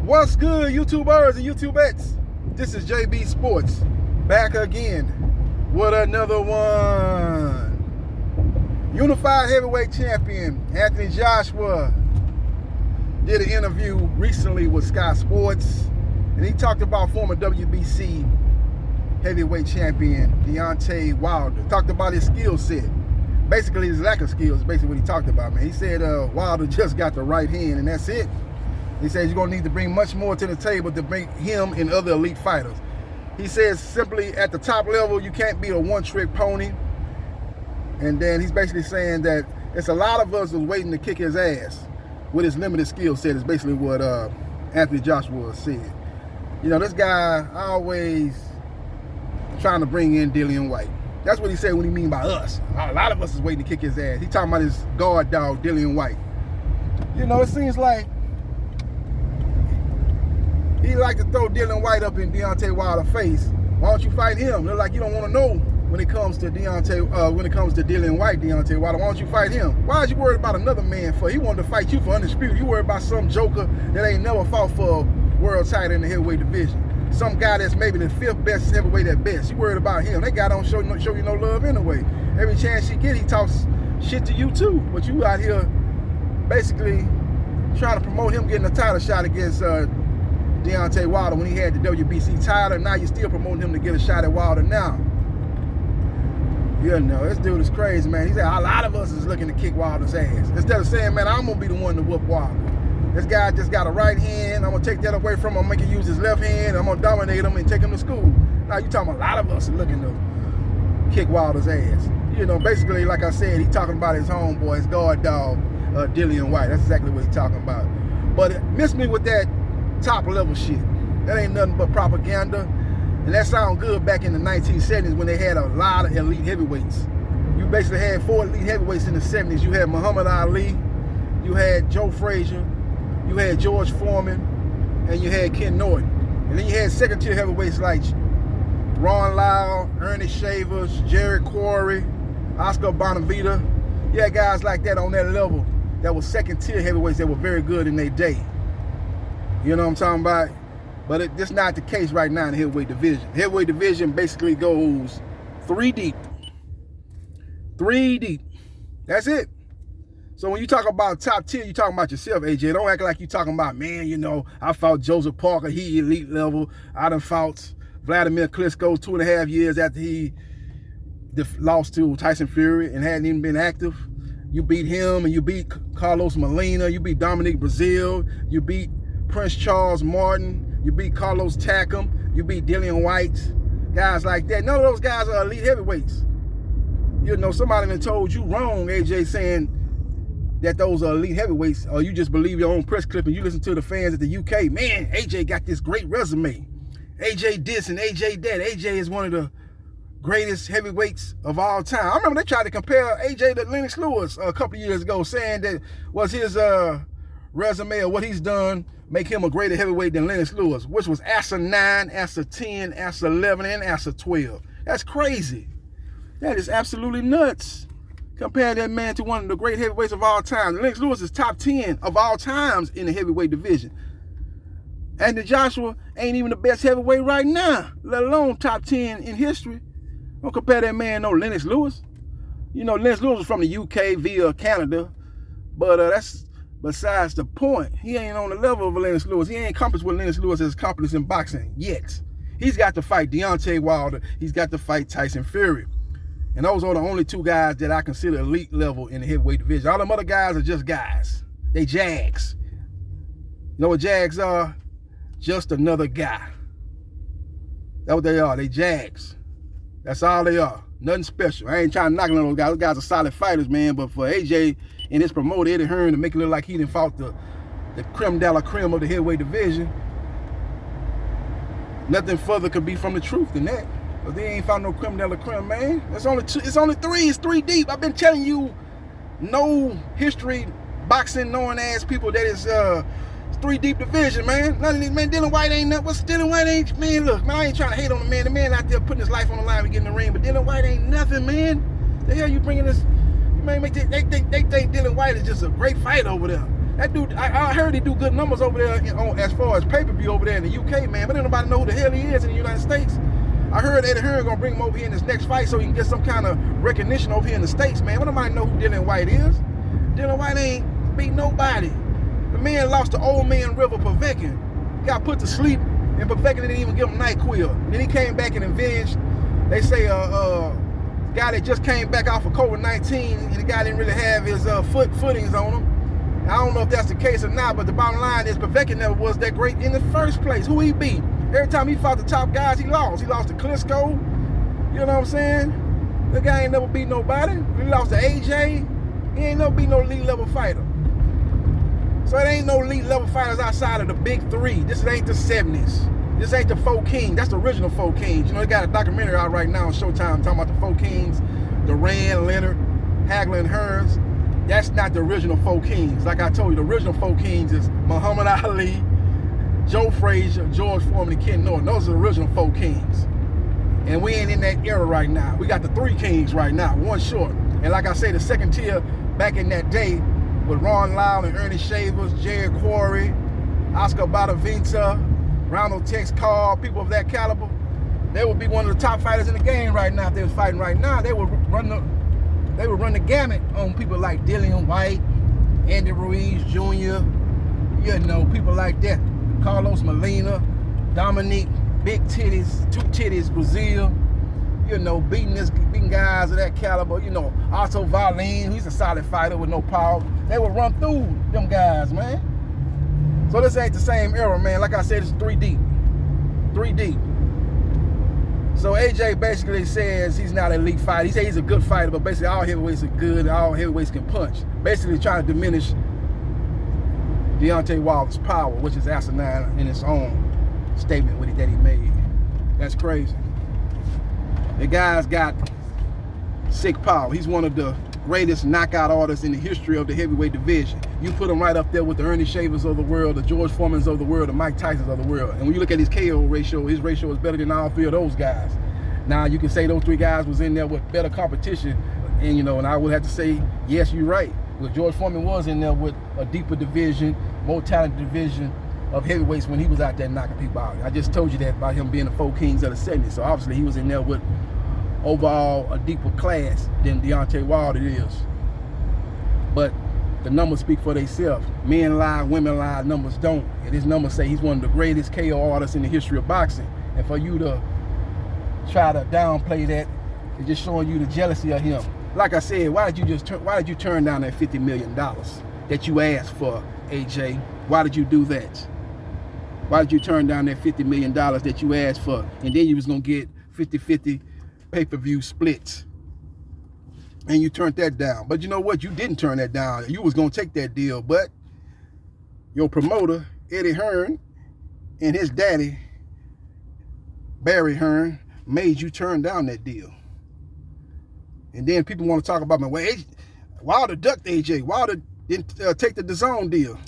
What's good, YouTubers and YouTubettes? This is JB Sports, back again with another one. Unified heavyweight champion Anthony Joshua did an interview recently with Sky Sports, and he talked about former WBC heavyweight champion Deontay Wilder. Talked about his skill set. Basically, his lack of skills, basically what he talked about, man. He said Wilder just got the right hand, and that's it. He says you're going to need to bring much more to the table to bring him and other elite fighters. He says simply at the top level, you can't be a one-trick pony. And then he's basically saying that it's a lot of us who's waiting to kick his ass with his limited skill set, is basically what Anthony Joshua said. You know, this guy always trying to bring in Dillian White. That's what he said when he mean by us. A lot of us is waiting to kick his ass. He talking about his guard dog, Dillian White. You know, it seems like he like to throw Dillian White up in Deontay Wilder's face. Why don't you fight him? They're like, you don't want to know when it comes to Dillian White, Deontay Wilder. Why don't you fight him? Why is you worried about another man for? He wanted to fight you for undisputed. You worried about some joker that ain't never fought for a world title in the heavyweight division. Some guy that's maybe the fifth best heavyweight at best. You worried about him. That guy don't show you no love anyway. Every chance he get, he talks shit to you too. But you out here basically trying to promote him getting a title shot against Deontay Wilder when he had the WBC title, and now you're still promoting him to get a shot at Wilder now. You know, this dude is crazy, man. He said a lot of us is looking to kick Wilder's ass. Instead of saying, man, I'm going to be the one to whoop Wilder. This guy just got a right hand. I'm going to take that away from him. I'm going to make him use his left hand. I'm going to dominate him and take him to school. Now, you talking about a lot of us are looking to kick Wilder's ass. You know, basically, like I said, he talking about his homeboy, his guard dog, Dillian White. That's exactly what he talking about. But miss me with that top level shit. That ain't nothing but propaganda. And that sound good back in the 1970s when they had a lot of elite heavyweights. You basically had 4 elite heavyweights in the 70s. You had Muhammad Ali, you had Joe Frazier, you had George Foreman, and you had Ken Norton. And then you had second tier heavyweights like Ron Lyle, Ernie Shavers, Jerry Quarry, Oscar Bonavita. You had guys like that on that level that were second tier heavyweights that were very good in their day. You know what I'm talking about? But it's not the case right now in the heavyweight division. Heavyweight division basically goes 3 deep. 3 deep. That's it. So when you talk about top tier, you talking about yourself, AJ. Don't act like you talking about, man, you know, I fought Joseph Parker, he elite level. I done fought Vladimir Klitschko 2.5 years after he lost to Tyson Fury and hadn't even been active. You beat him, and you beat Carlos Molina, you beat Dominique Brazil, you beat Prince Charles Martin, you beat Carlos Takam, you beat Dillian White, guys like that. None of those guys are elite heavyweights. You know, somebody done told you wrong, AJ, saying that those are elite heavyweights, or you just believe your own press clip and you listen to the fans at the UK. Man, AJ got this great resume. AJ this and AJ that. AJ is one of the greatest heavyweights of all time. I remember they tried to compare AJ to Lennox Lewis a couple of years ago, saying that was his resume or what he's done make him a greater heavyweight than Lennox Lewis, which was ASA 9, ASA 10, ASA 11, and ASA 12. That's crazy. That is absolutely nuts. Compare that man to one of the great heavyweights of all time. Lennox Lewis is top 10 of all times in the heavyweight division. Anthony Joshua ain't even the best heavyweight right now, let alone top 10 in history. Don't compare that man no Lennox Lewis. You know, Lennox Lewis was from the UK via Canada, but that's besides the point. He ain't on the level of Lennox Lewis. He ain't accomplished what Lennox Lewis has accomplished in boxing yet. He's got to fight Deontay Wilder. He's got to fight Tyson Fury. And those are the only 2 guys that I consider elite level in the heavyweight division. All them other guys are just guys. They Jags. You know what Jags are? Just another guy. That's what they are. They Jags. That's all they are. Nothing special. I ain't trying to knock on those guys. Those guys are solid fighters, man. But for AJ and his promoter, Eddie Hearn, to make it look like he done fought the creme de la creme of the heavyweight division, nothing further could be from the truth than that. But they ain't found no creme de la creme, man. It's only 3. It's 3 deep. I've been telling you, no history boxing knowing ass people that it's 3 deep division, man. None of these, man. Dillian White ain't nothing. What's Dillian White ain't, man? Look, man, I ain't trying to hate on the man. The man out there putting his life on the line to get in the ring, but Dillian White ain't nothing, man. The hell you bringing this? Man, they think Dillian White is just a great fighter over there. That dude, I heard he do good numbers over there as far as pay-per-view over there in the UK, man. But ain't nobody know who the hell he is in the United States. I heard Eddie Hearn gonna bring him over here in his next fight so he can get some kind of recognition over here in the States, man. But nobody know who Dillian Whyte is. Dillian Whyte ain't beat nobody. The man lost to Old Man River Povetkin. Got put to sleep, and Povetkin didn't even give him NyQuil. Then he came back and avenged. They say guy that just came back off of COVID-19, and the guy didn't really have his footings on him. I don't know if that's the case or not, but the bottom line is Povetkin never was that great in the first place. Who he beat? Every time he fought the top guys, he lost. He lost to Klitschko. You know what I'm saying? The guy ain't never beat nobody. He lost to AJ. He ain't never beat no elite level fighter. So it ain't no elite level fighters outside of the big three. This ain't the 70s. This ain't the Four Kings. That's the original Four Kings. You know, they got a documentary out right now on Showtime talking about the Four Kings, Duran, Leonard, Hagler, and Hearns. That's not the original Four Kings. Like I told you, the original Four Kings is Muhammad Ali, Joe Frazier, George Foreman, and Ken Norton. Those are the original Four Kings. And we ain't in that era right now. We got the Three Kings right now, one short. And like I say, the second tier back in that day with Ron Lyle and Ernie Shavers, Jerry Quarry, Oscar Bonaventura, Ronald Tex Carr, people of that caliber, they would be one of the top fighters in the game right now. If they was fighting right now, they would run the gamut on people like Dillian Whyte, Andy Ruiz Jr., you know, people like that. Carlos Molina, Dominique, big titties, two titties, Brazil, you know, beating guys of that caliber, you know, Otto Wallin, he's a solid fighter with no power. They would run through them guys, man. So this ain't the same era, man. Like I said, it's 3 deep. 3 deep. So AJ basically says he's not an elite fighter. He says he's a good fighter, but basically all heavyweights are good, all heavyweights can punch. Basically trying to diminish Deontay Wilder's power, which is asinine in its own statement that he made. That's crazy. The guy's got sick power. He's one of the greatest knockout artists in the history of the heavyweight division. You put him right up there with the Ernie Shavers of the world, the George Foremans of the world, the Mike Tysons of the world. And when you look at his KO ratio, his ratio is better than all 3 of those guys. Now, you can say those 3 guys was in there with better competition, and you know, and I would have to say, yes, you're right. But George Foreman was in there with a deeper division, more talented division of heavyweights when he was out there knocking people out. I just told you that about him being the Four Kings of the 70s. So obviously he was in there with overall a deeper class than Deontay Wilder is. But the numbers speak for themselves. Men lie, women lie, numbers don't. And his numbers say he's one of the greatest KO artists in the history of boxing. And for you to try to downplay that is just showing you the jealousy of him. Like I said, why did you turn down that $50 million that you asked for, AJ? Why did you do that? Why did you turn down that $50 million that you asked for? And then you was gonna get 50-50 pay-per-view splits. And you turned that down. But you know what? You didn't turn that down. You was gonna take that deal, but your promoter, Eddie Hearn, and his daddy, Barry Hearn, made you turn down that deal. And then people want to talk about, well, Wilder ducked AJ. Wilder didn't take the DAZN deal.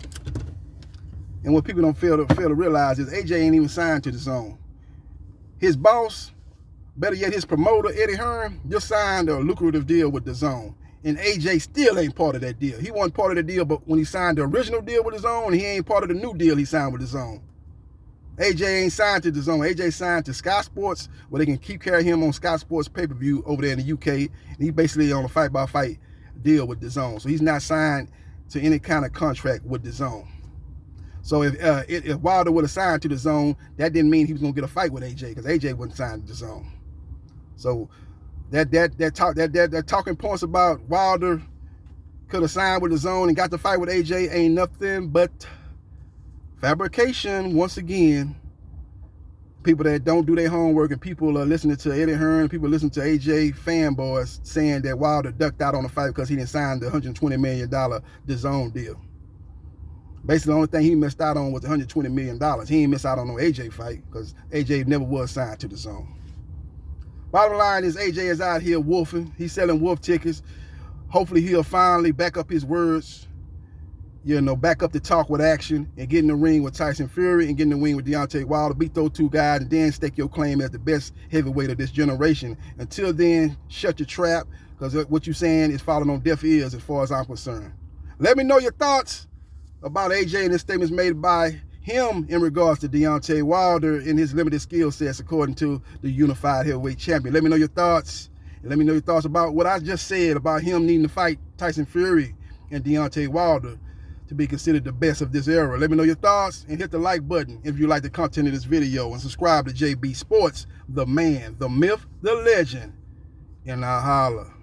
And what people don't fail to realize is AJ ain't even signed to DAZN. His boss, better yet his promoter, Eddie Hearn, just signed a lucrative deal with DAZN. And AJ still ain't part of that deal. He wasn't part of the deal, but when he signed the original deal with DAZN, he ain't part of the new deal he signed with DAZN. AJ ain't signed to DAZN. AJ signed to Sky Sports, where they can keep carrying him on Sky Sports pay-per-view over there in the UK. And he basically on a fight-by-fight deal with DAZN. So he's not signed to any kind of contract with DAZN. So if Wilder would have signed to DAZN, that didn't mean he was gonna get a fight with AJ, because AJ wasn't signed to DAZN. So that talking points about Wilder could have signed with DAZN and got the fight with AJ ain't nothing but fabrication. Once again, people that don't do their homework, and people are listening to Eddie Hearn, people listening to AJ fanboys saying that Wilder ducked out on the fight because he didn't sign the $120 million DAZN deal. Basically, the only thing he missed out on was the $120 million. He ain't missed out on no AJ fight because AJ never was signed to DAZN. Bottom line is AJ is out here wolfing. He's selling wolf tickets. Hopefully he'll finally back up his words, you know, back up the talk with action and get in the ring with Tyson Fury and get in the ring with Deontay Wilder, beat those 2 guys, and then stake your claim as the best heavyweight of this generation. Until then, shut your trap, because what you're saying is falling on deaf ears as far as I'm concerned. Let me know your thoughts. about AJ and his statements made by him in regards to Deontay Wilder and his limited skill sets according to the unified heavyweight champion. Let me know your thoughts. And let me know your thoughts about what I just said about him needing to fight Tyson Fury and Deontay Wilder to be considered the best of this era. Let me know your thoughts and hit the like button if you like the content of this video, and subscribe to JB Sports, the man, the myth, the legend, and I'll holla.